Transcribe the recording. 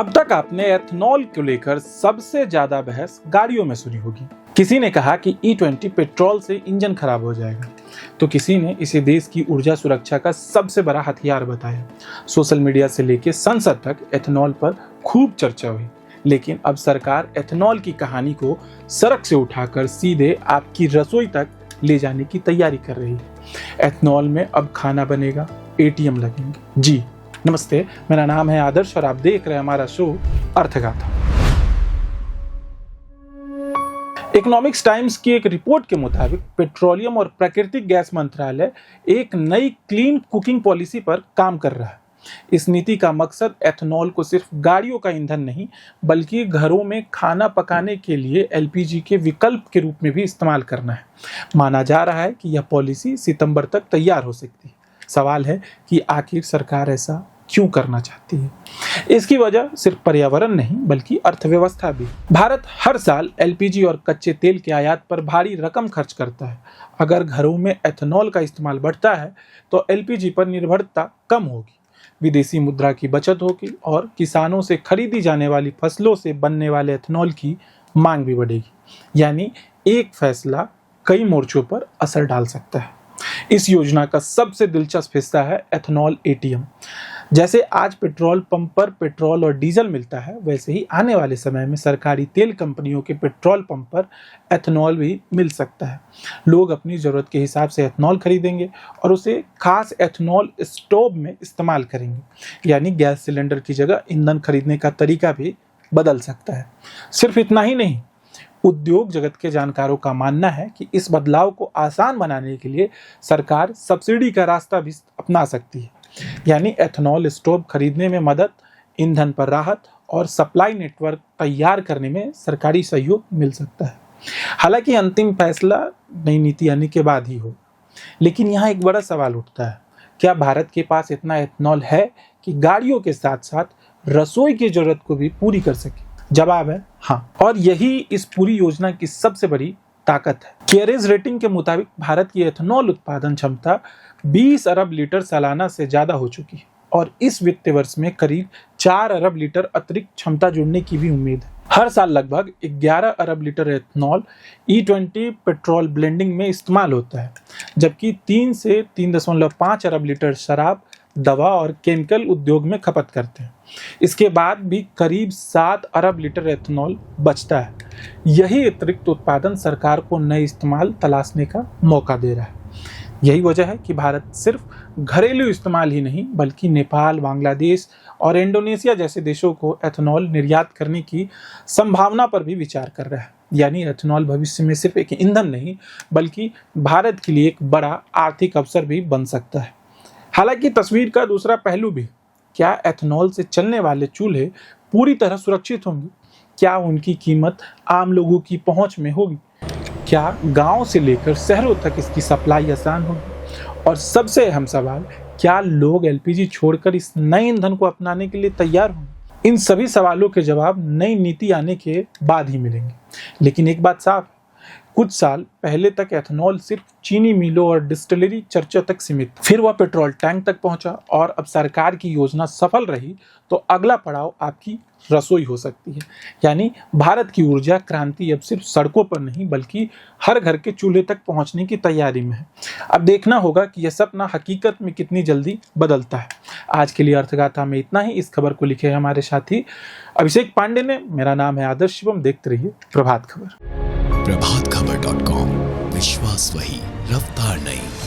अब तक आपने एथनॉल को लेकर सबसे ज्यादा बहस गाड़ियों में सुनी होगी। किसी ने कहा कि E20 पेट्रोल से इंजन खराब हो जाएगा, तो किसी ने इसे देश की ऊर्जा सुरक्षा का सबसे बड़ा हथियार बताया। सोशल मीडिया से लेकर संसद तक एथनॉल पर खूब चर्चा हुई, लेकिन अब सरकार एथनॉल की कहानी को सड़क से उठाकर सीधे आपकी रसोई तक ले जाने की तैयारी कर रही है। एथनॉल में अब खाना बनेगा, ATM लगेंगे। जी नमस्ते, मेरा नाम है आदर्श और आप देख रहे हैं हमारा शो अर्थगाथा। इकोनॉमिक्स टाइम्स की एक रिपोर्ट के मुताबिक पेट्रोलियम और प्राकृतिक गैस मंत्रालय एक नई क्लीन कुकिंग पॉलिसी पर काम कर रहा है। इस नीति का मकसद एथनॉल को सिर्फ गाड़ियों का ईंधन नहीं, बल्कि घरों में खाना पकाने के लिए LPG के विकल्प के रूप में भी इस्तेमाल करना है। माना जा रहा है कि यह पॉलिसी सितंबर तक तैयार हो सकती है। सवाल है कि आखिर सरकार ऐसा क्यों करना चाहती है? इसकी वजह सिर्फ पर्यावरण नहीं, बल्कि अर्थव्यवस्था भी। भारत हर साल LPG और कच्चे तेल के आयात पर भारी रकम खर्च करता है। अगर घरों में एथनॉल का इस्तेमाल बढ़ता है तो LPG पर निर्भरता कम होगी, विदेशी मुद्रा की बचत होगी और किसानों से खरीदी जाने वाली फसलों से बनने वाले एथनॉल की मांग भी बढ़ेगी। यानी एक फैसला कई मोर्चों पर असर डाल सकता है। इस योजना का सबसे दिलचस्प हिस्सा है एथनॉल ATM। जैसे आज पेट्रोल पंप पर पेट्रोल और डीजल मिलता है, वैसे ही आने वाले समय में सरकारी तेल कंपनियों के पेट्रोल पंप पर एथनॉल भी मिल सकता है। लोग अपनी ज़रूरत के हिसाब से एथनॉल खरीदेंगे और उसे खास एथनॉल स्टोव में इस्तेमाल करेंगे। यानी गैस सिलेंडर की जगह ईंधन खरीदने का तरीका भी बदल सकता है। सिर्फ इतना ही नहीं, उद्योग जगत के जानकारों का मानना है कि इस बदलाव को आसान बनाने के लिए सरकार सब्सिडी का रास्ता भी अपना सकती है। यानी एथनॉल स्टोव खरीदने में मदद, ईंधन पर राहत और सप्लाई नेटवर्क तैयार करने में सरकारी सहयोग मिल सकता है। हालांकि अंतिम फैसला नई नीति आने के बाद ही हो। लेकिन यहाँ एक बड़ा सवाल उठता है, क्या भारत के पास इतना एथनॉल है कि गाड़ियों के साथ साथ रसोई की जरूरत को भी पूरी कर सके? जवाब है हाँ, और यही इस पूरी योजना की सबसे बड़ी ताकत है। केयरेज रेटिंग के मुताबिक भारत की एथनॉल उत्पादन क्षमता 20 अरब लीटर सालाना से ज्यादा हो चुकी है और इस वित्तीय वर्ष में करीब 4 अरब लीटर अतिरिक्त क्षमता जुड़ने की भी उम्मीद है। हर साल लगभग 11 अरब litre ethanol E20 petrol blending में इस्तेमाल होता है, जबकि 3 से 3.5 अरब लीटर शराब, दवा और केमिकल उद्योग में खपत करते हैं। इसके बाद भी करीब 7 अरब लीटर एथनॉल बचता है। यही अतिरिक्त उत्पादन सरकार को नए इस्तेमाल तलाशने का मौका दे रहा है। यही वजह है कि भारत सिर्फ घरेलू इस्तेमाल ही नहीं, बल्कि नेपाल, बांग्लादेश और इंडोनेशिया जैसे देशों को एथनॉल निर्यात करने की संभावना पर भी विचार कर रहा है। यानी एथनॉल भविष्य में सिर्फ एक ईंधन नहीं, बल्कि भारत के लिए एक बड़ा आर्थिक अवसर भी बन सकता है। हालांकि तस्वीर का दूसरा पहलू भी, क्या एथनॉल से चलने वाले चूल्हे पूरी तरह सुरक्षित होंगे? क्या उनकी कीमत आम लोगों की पहुंच में होगी? क्या गांव से लेकर शहरों तक इसकी सप्लाई आसान होगी? और सबसे अहम सवाल, क्या लोग LPG छोड़कर इस नए ईंधन को अपनाने के लिए तैयार होंगे? इन सभी सवालों के जवाब नई नीति आने के बाद ही मिलेंगे। लेकिन एक बात साफ, कुछ साल पहले तक एथनॉल सिर्फ चीनी मिलों और डिस्टिलरी चर्चा तक सीमित था। फिर वह पेट्रोल टैंक तक पहुंचा और अब सरकार की योजना सफल रही तो अगला पड़ाव आपकी रसोई हो सकती है। यानी भारत की ऊर्जा क्रांति अब सिर्फ सड़कों पर नहीं, बल्कि हर घर के चूल्हे तक पहुंचने की तैयारी में है। अब देखना होगा कि यह सपना हकीकत में कितनी जल्दी बदलता है। आज के लिए अर्थगाथा में इतना ही। इस खबर को लिखे हमारे साथी अभिषेक पांडे ने। मेरा नाम है आदर्श शिवम। देखते रहिए प्रभात खबर। प्रभातखबर.com, विश्वास वही, रफ्तार नहीं।